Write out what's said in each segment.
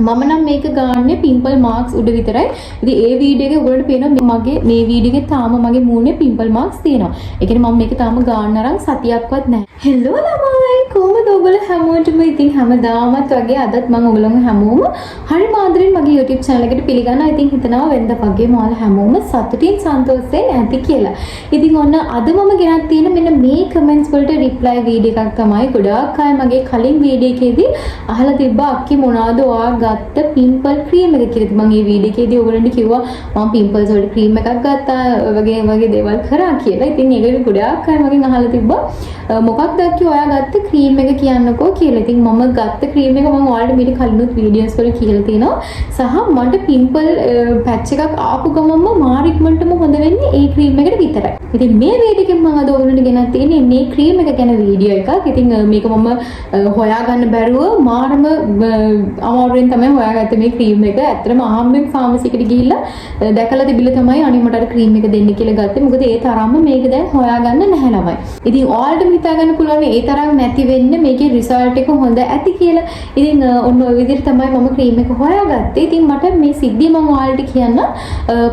මම නම් මේක ගාන්නේ පිම්පල් මාක්ස් උඩ විතරයි. ඉතින් ඒ වීඩියෝ එකේ ඔයගොල්ලන්ට පේනවා මගේ මේ වීඩියෝ එකේ තාම මගේ මූණේ පිම්පල් මාක්ස් තියෙනවා. ඒ කියන්නේ මම මේක තාම ගාන්න අරන් සතියක්වත් නැහැ. හෙලෝ ළමයි කොහොමද ඔයගොල්ලෝ හැමෝටම ඉතින් හැමදාමත් වගේ අදත් මම ඔයගොල්ලෝ හැමෝම හරි මාදරෙන් මගේ YouTube channel එකට පිළිගන්නවා. ඉතින් හිතනවා වෙනද වගේ මාළ හැමෝම සතුටින් සන්තෝෂයෙන් ඇති කියලා. ඉතින් ඔන්න අද මම ගෙනත් තියෙන මෙන්න මේ කමෙන්ට්ස් වලට රිප්ලයි වීඩියෝ එකක් තමයි. ගොඩාක් අය මගේ කලින් වීඩියෝ එකේදී අහලා තිබ්බා අක්කි මොනවාද ඔයා ගත්ත පිම්පල් ක්‍රීම් එක කියලා. මම මේ වීඩියෝ එකේදී ඔයගොල්ලන්ට කිව්වා මම පිම්පල්ස් වලට ක්‍රීම් එකක් ගත්තා වගේ දේවල් කරා කියලා. ඉතින් ඒකේ ගොඩාක් අය මගෙන් අහලා තිබ්බා මොකක්ද අක්කි ඔයා ගත්ත ක්‍රීම් එක කියන්නකෝ කියලා. ඉතින් මම ගත්ත ක්‍රීම් එක මම ඔයාලට මීට කලිනුත් වීඩියෝස් වල කියලා තියෙනවා. සහ මට පිම්පල් පැච් එකක් ආපු ගමන්ම මාරික්මන්ටම හොඳ වෙන්නේ ඒ ක්‍රීම් එකට විතරයි. ඉතින් මේ වීඩියෝ එකෙන් මම අද ඔයගොල්ලන්ට ගෙනත් තියෙන්නේ මේ ක්‍රීම් එක ගැන වීඩියෝ එකක්. ඉතින් මේක මම හොයාගන්න බැරුව මාරම අමාරුවෙන් තමයි හොයාගත්තේ මේ ක්‍රීම් එක. ඇත්තටම ආම්බෙන් ෆාමසි එකට ගිහිල්ලා දැකලා තිබිලා තමයි අනේ මට අර ක්‍රීම් එක දෙන්න කියලා ගත්තේ. මොකද ඒ තරම්ම මේක දැන් හොයාගන්න නැහැ ළමයි. ඉතින් ඔයාලට හිතා ගන්න පුළුවන් ඒ තරම් නැති වෙන්න මේකේ රිසල්ට් එක හොඳ ඇති කියලා. ඉතින් ඔන්න ඔය විදිහට තමයි මම ක්‍රීම් එක හොයාගත්තේ. ඉතින් මට මේ සිද්ධිය මම ඔයාලට කියන්න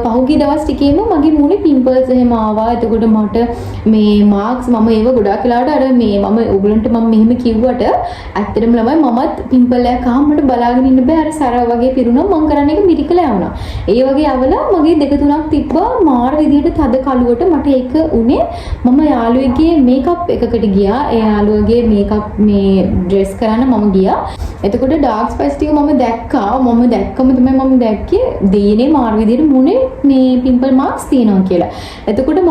පහුගිය දවස් ටිකේම මගේ මූණේ පිම්පල්ස් එහෙම ආවා. එතකොට මට මේ මාක්ස් මම ඒව ගොඩාක් වෙලාවට අර මේ මම ඔයගලන්ට මම මෙහෙම කිව්වට ඇත්තටම ළමයි මමත් පිම්පල් එකක් ආවම මට බලාගෙන ඉන්න බෑ. අර සැර වගේ පිරුණා මම කරන්නේ ඒක මිරිකලා යවනවා. ඒ වගේ අවලා මගේ දෙක තුනක් තිබ්බා මාර විදිහට තද කළුවට. මට ඒක උනේ මම යාළුවෙක්ගේ මේකප් එකකට ගියා. ඒ යාළුවගේ මේකප් මේ ඩ්‍රෙස් කරන්න මම ගියා. එතකොට ඩාර්ක් ස්පයිස් ටික මම දැක්කා. මම දැක්කම තමයි මම දැක්කේ දෙයනේ මාර විදිහට මුනේ මේ පිම්පල් මාක්ස් තියෙනවා කියලා. එතකොට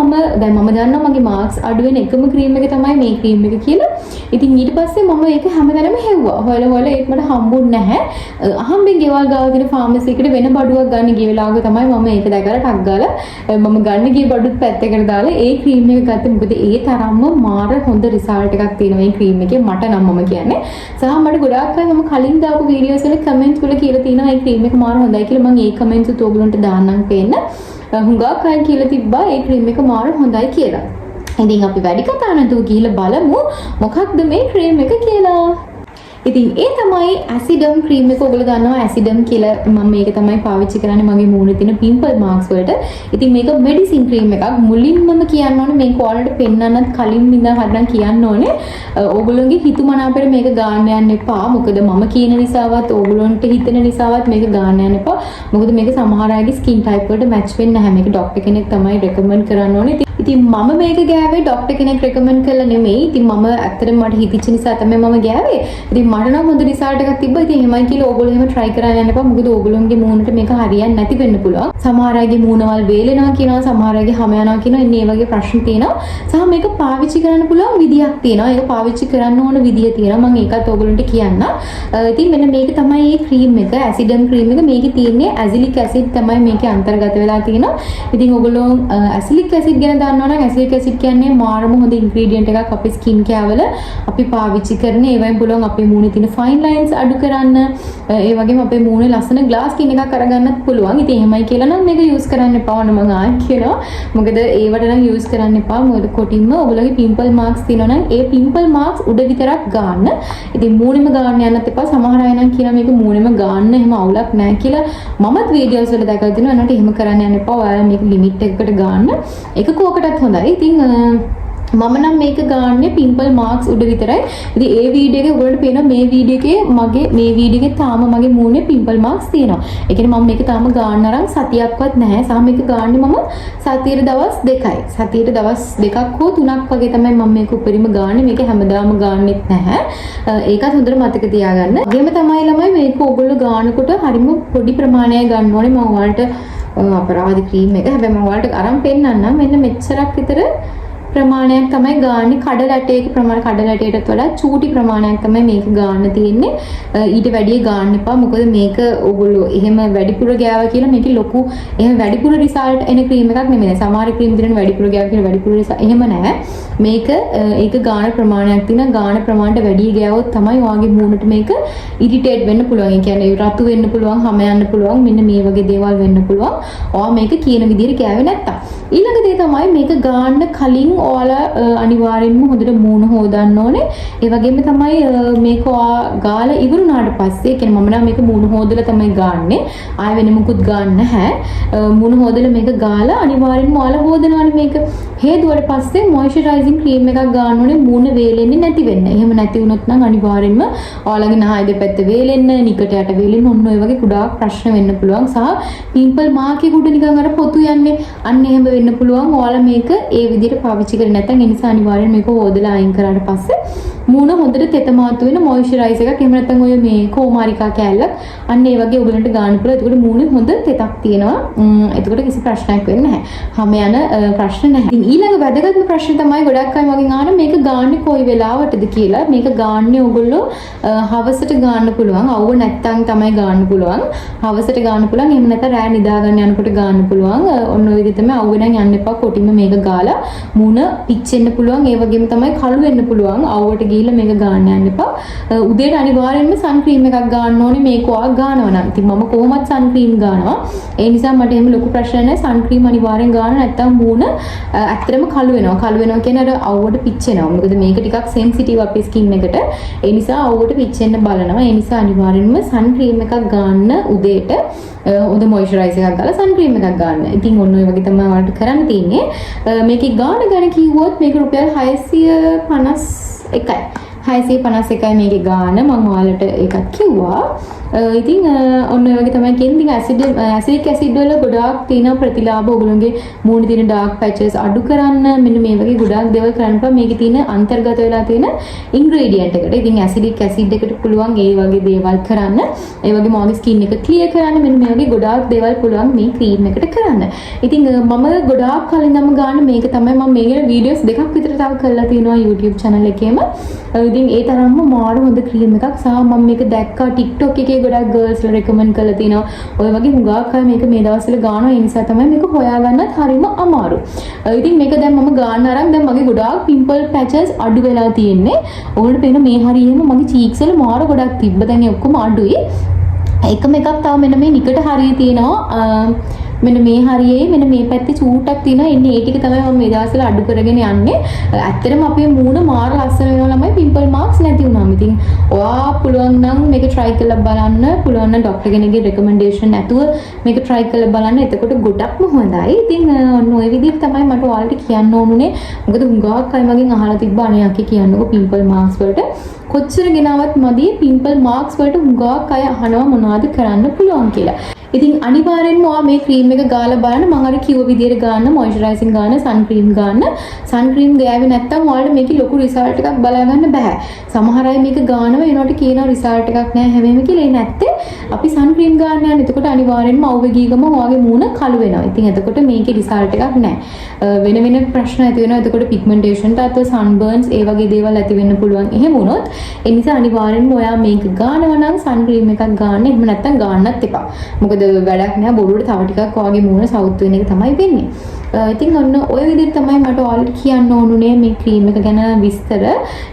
දැන් මම දන්නවා මගේ මාක්ස් අඩු වෙන එකම ක්‍රීම් එක තමයි මේ ක්‍රීම් එක කියලා. ඉතින් ඊට පස්සේ මම ඒක හැමදැනම හෙව්වා. හොයලා ඒක මට හම්බුන්නේ නැහැ. අහම්බෙන් ගෙවල් ගාව තියෙන ෆාමසි එකට වෙන බඩුවක් ගන්න ගිය වෙලාවක තමයි මම ඒක දැකලා ටක් ගාලා මම ගන්න ගිය බඩුත් පැත්තකට දාලා ඒ ක්‍රීම් එක ගත්තේ. මොකද ඒ තරම්ම මාර හොඳ රිසල්ට් එකක් තියෙනවා මේ ක්‍රීම් එකේ මට නම් මම කියන්නේ. සහ මට ගොඩාක් අය මම කලින් දාපු වීඩියෝස් වල කමෙන්ට් වල කියලා තියෙනවා මේ ක්‍රීම් එක මාර හොඳයි කියලා. මම ඒ කමෙන්ට්ස් උත් ඔයගලන්ට දාන්නම් පේන්න. හුඟක් අය කියලා තිබ්බා මේ ක්‍රීම් එක මාර හොඳයි කියලා. ඉතින් අපි වැඩි කතා නැතුව ගිහිල්ලා බලමු මොකක්ද මේ ක්‍රීම් එක කියලා. ඉතින් ඒ තමයි ඇසිඩම් ක්‍රීම් එක. ඔයගොල්ලෝ දන්නවා ඇසිඩම් කියලා මම මේක තමයි පාවිච්චි කරන්නේ මගේ මූණේ තියෙන පිම්පල් මාක්ස් වලට. ඉතින් මේක මෙඩිසින් ක්‍රීම් එකක්. මුලින්මම කියන්න ඕනේ මේක ඔයාලට පෙන්නන්නත් කලින් ඉඳන් හරිනම් කියන්න ඕනේ ඕගොල්ලෝගේ හිතුමනාපෙට මේක ගන්න යන්න එපා. මොකද මම කියන නිසාවත් ඕගොල්ලන්ට හිතෙන නිසාවත් මේක ගන්න යන්න එපා. මොකද මේක සමහර අයගේ ස්කින් ටයිප් වලට මැච් වෙන්නේ නැහැ. මේක ડોක්ටර් කෙනෙක් තමයි රෙකමන්ඩ් කරන්න ඕනේ. ඉතින් මම මේක ගෑවේ ડોක්ටර් කෙනෙක් රෙකමන්ඩ් කළා නෙමෙයි. ඉතින් මම ඇත්තටම මට හිතිච්ච නිසා තමයි මම ගෑවේ. ඉතින් මට නම් හොඳ රිසල්ට් එකක් තිබ්බා. ඉතින් එහෙමයි කියලා ඕගොල්ලෝ එහෙම try කරන්න යන්න එපා. මොකද ඕගොල්ලෝගේ මූණට මේක හරියන්නේ නැති වෙන්න පුළුවන්. සමහර අයගේ මූණවල් වේලෙනවා කියනවා, සමහර අයගේ හැම යනවා කියනවා. ඉන්නේ මේ වගේ ප්‍රශ්න තියෙනවා. සහ මේක පාවිච්චි කරන්න පුළුවන් විදියක් තියෙනවා. ඒක පාවිච්චි කරන්න ඕන විදිය තියෙනවා. මම ඒකත් ඕගොල්ලන්ට කියන්න. ඉතින් මෙන්න මේක තමයි මේ ක්‍රීම් එක. ඇසිඩම් ක්‍රීම් එක. මේකේ තියෙන්නේ ඇසිලික් ඇසිඩ් තමයි මේකේ අන්තර්ගත වෙලා තියෙනවා. ඉතින් ඕගොල්ලෝ ඇසිලික් ඇසිඩ් ගැන දන්නවා නම් ඇසිලික් ඇසිඩ් කියන්නේ මාරම හොඳ ඉන්ග්‍රීඩියන්ට් එකක් අපේ ස්කින් කෙයාර වල අපි පාවිච්චි කරන. ඒවෙන් පුළුවන් අපේ මූණේ තියෙන ෆයින් ලයින්ස් අඩු කරන්න. ඒ වගේම අපේ මූණේ ලස්සන ග්ලාස් ස්කින් එකක් අරගන්නත් පුළුවන්. ඉතින් එහෙමයි කියලා නම් මේක යූස් කරන්න එපා වුණ මම ආයෙත් කියනවා. මොකද ඒවට නම් යූස් කරන්න එපා. මොකද කොටින්ම ඔයගොල්ලෝගේ පිම්පල් මාක්ස් තියෙනවා නම් ඒ පිම්පල් මාක්ස් උඩ විතරක් ගන්න. ඉතින් මූණෙම ගන්න යන්නත් එපා. සමහර අය නම් කියනවා මේක මූණෙම ගන්න එහෙම අවුලක් නැහැ කියලා. මමත් වීඩියෝස් වල දැකලා තිනවා. එනකොට එහෙම කරන්න යන්න එපා. ඔයාලා මේක ලිමිට් එකකට ගන්න. ඒක කෝකටත් හොඳයි. ඉතින් මම නම් මේක ගාන්නේ පිම්පල් මාක්ස් උඩ විතරයි. ඉතින් ඒ වීඩියෝ එකේ ඔයගොල්ලන්ට පේනවා මේ වීඩියෝ එකේ මගේ මේ වීඩියෝ එකේ තාම මගේ මූණේ පිම්පල් මාක්ස් තියෙනවා. ඒ කියන්නේ මම මේක තාම ගාන්න අරන් සතියක්වත් නැහැ. සහ මේක ගාන්නේ මම සතියේ දවස් 2යි. සතියේ දවස් 2ක් හෝ 3ක් වගේ තමයි මම මේක උපරිම ගාන්නේ. මේක හැමදාම ගන්නෙත් නැහැ. ඒකත් හොඳට මතක තියාගන්න. ඒකෙම තමයි ළමයි මේක ඔයගොල්ලෝ ගානකොට හරිම පොඩි ප්‍රමාණයක් ගන්න ඕනේ. මම ඔයාලට අපරාධ ක්‍රීම් එක හැබැයි මම ඔයාලට අරන් පෙන්නන්නම්. මෙන්න මෙච්චරක් විතර ප්‍රමාණයක් තමයි ගාන්නේ. කඩල ඇටයක ප්‍රමාණය කඩල ඇටයටත් වඩා චූටි ප්‍රමාණයක් තමයි මේක ගාන්න තියෙන්නේ. ඊට වැඩිය ගාන්න එපා. මොකද මේක ඕගොල්ලෝ එහෙම වැඩිපුර ගෑවා කියලා මේකේ ලොකු එහෙම වැඩිපුර රිසල්ට් එන ක්‍රීම් එකක් නෙමෙයි. සමහර ක්‍රීම් දින වැඩිපුර ගෑවා කියලා වැඩිපුර රිසල්ට් එහෙම නැහැ. මේක ඒක ගාන ප්‍රමාණයක් තියෙනවා. ගාන ප්‍රමාණයට වැඩි ගෑවොත් තමයි ඔයාගේ මූණට මේක ඉරිටේට් වෙන්න පුළුවන්. ඒ කියන්නේ රතු වෙන්න පුළුවන්, හැම යන්න පුළුවන්. මෙන්න මේ වගේ දේවල් වෙන්න පුළුවන්. ඔයා මේක කියන විදිහට ගෑවේ නැත්තම්. ඊළඟ දේ තමයි මේක ගාන්න කලින් ඔයාලා අනිවාර්යෙන්ම හොඳට මූණ හොදන්න ඕනේ. ඒ වගේම තමයි මේක ගාලා ඉවරුනාට පස්සේ කියන්නේ මම නම් මේක මූණ හොදලා තමයි ගන්නෙ. ආය වෙන මොකුත් ගන්න නැහැ. මූණ හොදලා මේක ගාලා අනිවාර්යෙන්ම ඔයාලා හොදනවානේ මේක. හේදුවට පස්සේ මොයිස්චරයිසින් ක්‍රීම් එකක් ගන්න ඕනේ මූණ වේලෙන්නේ නැති වෙන්න. එහෙම නැති වුණොත් නම් අනිවාර්යෙන්ම ඔයාලගේ නහය දෙපැත්ත වේලෙන්න, නිකටයට වේලෙන්න ඔන්න ඔය වගේ කුඩාක් ප්‍රශ්න වෙන්න පුළුවන්. සහ පිම්පල් මාක් එකකට නිකන් අර පොතු යන්නේ. අන්න එහෙම වෙන්න පුළුවන්. ඔයාලා මේක ඒ විදිහට පාවිච්චි කරේ නැත්නම් ඒ නිසා අනිවාර්යෙන් මේක හොදලා අයින් කරාට පස්සේ මූණ හොඳට තෙතමාතු වෙන මොයිස්චරයිසර් එකක් එහෙම නැත්නම් ඔය මේ කෝමාරිකා කෑල්ලක් අන්න ඒ වගේ ඔයගලන්ට ගන්න පුළුවන්. එතකොට මූණේ හොඳ තෙතක් තියෙනවා. එතකොට කිසි ප්‍රශ්නයක් වෙන්නේ නැහැ. හැම යන ප්‍රශ්න නැහැ. ඉතින් ඊළඟ වැදගත්ම ප්‍රශ්න තමයි ගොඩක් අය මගෙන් අහන මේක ගාන්නේ කොයි වෙලාවටද කියලා. මේක ගාන්නේ ඔයගොල්ලෝ හවසට ගන්න පුළුවන්. අවුව නැත්තම් තමයි ගන්න පුළුවන්. හවසට ගන්න පුළුවන්. එහෙම නැත්නම් රෑ නිදා ගන්න යනකොට ගන්න පුළුවන්. ඔන්න ඔය විදිහට තමයි අවුව නම් යන්න එපා. කොටින්ම මේක ගාලා මූණ පිච්චෙන්න පුළුවන්. ඒ වගේම තමයි කළු වෙන්න පුළුවන්. අවුවට ගිහිල්ලා මේක ගන්න යන්න එපා. උදේට අනිවාර්යෙන්ම සන් ක්‍රීම් එකක් ගන්න ඕනේ මේක ඔයා ගන්නවා නම්. ඉතින් මම කොහොමත් සන් ක්‍රීම් ගන්නවා. ඒ නිසා මට එහෙම ලොකු ප්‍රශ්න නැහැ. සන් ක්‍රීම් අනිවාර්යෙන් ගන්න නැත්තම් මූණ ඇත්තටම කළු වෙනවා. කළු වෙනවා කියන්නේ අර අවුවට පිච්චෙනවා. මොකද මේක ටිකක් සෙන්සිටිව් අපේ ස්කින් එකට. ඒ නිසා අවුවට පිච්චෙන්න බලනවා. ඒ නිසා අනිවාර්යෙන්ම සන් ක්‍රීම් එකක් ගන්න උදේට හොඳ මොයිස්චරයිසර් එකක් දාලා සන් ක්‍රීම් එකක් ගන්න. ඉතින් ඔන්න ඔය වගේ තමයි ඔයාලට කරන්න තියෙන්නේ. මේකේ ගාණ ගැන කිව්වොත් මේක රුපියල් 651යි. 651යි මේකේ ගාණ. මම ඔයාලට ඒකත් කිව්වා. ඉතින් ඔන්න ඔය වගේ තමයි කියන්නේ. ඉතින් ඇසිඩික් ඇසිඩ් වල ගොඩාක් තියෙන ප්‍රතිලාභ ඔයගොල්ලෝගේ මූණේ තියෙන ඩාර්ක් පැචස් අඩු කරන්න මෙන්න මේ වගේ ගොඩාක් දේවල් කරන්න පුළුවන්. මේකේ තියෙන අන්තර්ගත වෙලා තියෙන ඉන්ග්‍රීඩියන්ට් එකට. ඉතින් ඇසිඩික් ඇසිඩ් එකට පුළුවන් ඒ වගේ දේවල් කරන්න. ඒ වගේම ඔයාගේ ස්කින් එක ක්ලියර් කරන්න මෙන්න මේ වගේ ගොඩාක් දේවල් පුළුවන් මේ ක්‍රීම් එකට කරන්න. ඉතින් මම ගොඩාක් කලින්ම ගන්න මේක තමයි මම මේකේ වීඩියෝස් දෙකක් විතර තව කරලා තියෙනවා YouTube channel එකේම. ඉතින් ඒ තරම්ම මාරු හොඳ ක්‍රීම් එකක්. සහ මම මේක දැක්කා TikTok එකේ ගොඩක් ගර්ල්ස් ලා රෙකමන්ඩ් කරලා තිනවා. ඔය වගේ හුඟක් අය මේක මේ දවස්වල ගන්නවා. ඒ නිසා තමයි මේක හොයාගන්නත් හරිම අමාරු. ඉතින් මේක දැන් මම ගන්න අරන් දැන් මගේ ගොඩාක් පිම්පල් පැචස් අඩු වෙලා තියෙන්නේ. ඕකට පේන මේ හරියෙම මගේ චීක්ස් වල මාරු ගොඩක් තිබ්බ. දැන් ඒ ඔක්කොම අඩුයි. එකම එකක් තව මෙන්න මේ නිකට හරිය තියෙනවා. මෙන්න මේ හරියේ මෙන්න මේ පැත්තේ චූටක් තියෙනවා. එන්නේ ඒ ටික තමයි මම මේ දවස්වල අඩු කරගෙන යන්නේ. ඇත්තටම අපේ මූණ මාර ලස්සන වෙනවා ළමයි පිම්පල් මාක්ස් නැති වුණාම. ඉතින් ඔයා පුළුවන් නම් මේක try කරලා බලන්න. පුළුවන් නම් ડોක්ටර් කෙනෙක්ගේ recommendation නැතුව මේක try කරලා බලන්න. එතකොට ගොඩක්ම හොඳයි. ඉතින් ඔන්න ඔය විදිහට තමයි මට ඔයාලට කියන්න ඕනුනේ. මොකද හුඟක් අය මගෙන් අහලා තිබ්බ අනේ යකි කියන්නකෝ පිම්පල් මාක්ස් වලට කොච්චර ගෙනාවත් මදි පිම්පල් මාක්ස් වලට හුඟක් අය අහනවා මොනවද කරන්න පුළුවන් කියලා. ඉතින් අනිවාර්යෙන්ම ඔයා මේ ක්‍රීම් එක ගාලා බලන්න. මම අර කිව්ව විදිහට ගන්න මොයිස්චරයිසින් ගන්න සන් ක්‍රීම් ගන්න. සන් ක්‍රීම් ගෑවේ නැත්තම් ඔයාලට මේකේ ලොකු රිසල්ට් එකක් බලා ගන්න බෑ. සමහර අය මේක ගානව එනකොට කියනවා රිසල්ට් එකක් නැහැ හැමෙම කියලා. ඒ නැත්තේ අපි සන් ක්‍රීම් ගන්න යන. එතකොට අනිවාර්යෙන්ම අවුවේ ගිය ගම ඔයාගේ මූණ කළු වෙනවා. ඉතින් එතකොට මේකේ රිසල්ට් එකක් නැහැ. වෙන වෙන ප්‍රශ්න ඇති වෙනවා. එතකොට පිග්මන්ටේෂන් තාත්ව සන්බර්න්ස් ඒ වගේ දේවල් ඇති වෙන්න පුළුවන්. එහෙම වුණොත් ඒ නිසා අනිවාර්යෙන්ම ඔයා මේක ගානවා නම් සන් ක්‍රීම් එකක් ගන්න. එහෙම නැත්තම් ගන්නත් එපා. මොකද වැඩක් නෑ බොරුවට තව ටිකක් ඔයාගේ මූණ සවුත් වෙන එක තමයි වෙන්නේ. ඉතින් ඔන්න ඔය විදිහට තමයි මට ඔයාලට කියන්න ඕනුනේ මේ ක්‍රීම් එක ගැන විස්තර.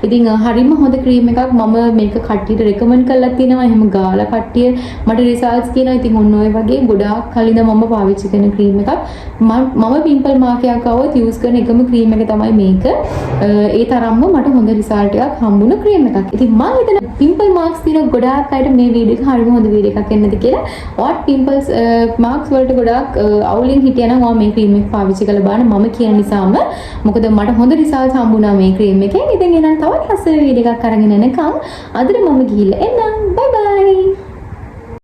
ඉතින් හරිම හොඳ ක්‍රීම් එකක්. මම මේක කට්ටියට රෙකමන්ඩ් කරලා තියෙනවා. එහෙම ගාලා කට්ටිය මට රිසල්ට්ස් කියනවා. ඉතින් ඔන්න ඔය වගේ ගොඩාක් කලින්ද මම පාවිච්චි කරන ක්‍රීම් එකක්. මම පිම්පල් මාර්කයක් આવොත් යූස් කරන එකම ක්‍රීම් එක තමයි මේක. ඒ තරම්ම මට හොඳ රිසල්ට් එකක් හම්බුන ක්‍රීම් එකක්. ඉතින් මම හිතන පිම්පල් මාර්ක්ස් තියෙන ගොඩාක් අයට මේ වීඩියෝ එක හරිම හොඳ වීඩියෝ එකක් වෙන්නද කියලා. ඔයාට පිම්පල්ස් මාර්ක්ස් වලට ගොඩාක් අවුලින් හිටියනම් ඔයා මේ ක්‍රීම් එක පාවිච්චි කරලා බලන්න. මම කියන නිසාම මොකද මට හොඳ රිසල්ට්ස් හම්බුණා මේ ක්‍රීම් එකෙන්. ඉතින් එහෙනම් තවත් ලස්සන වීඩියෝ එකක් අරගෙන එනකම් අදට මම ගිහිල්ලා එන්නම්. බයි.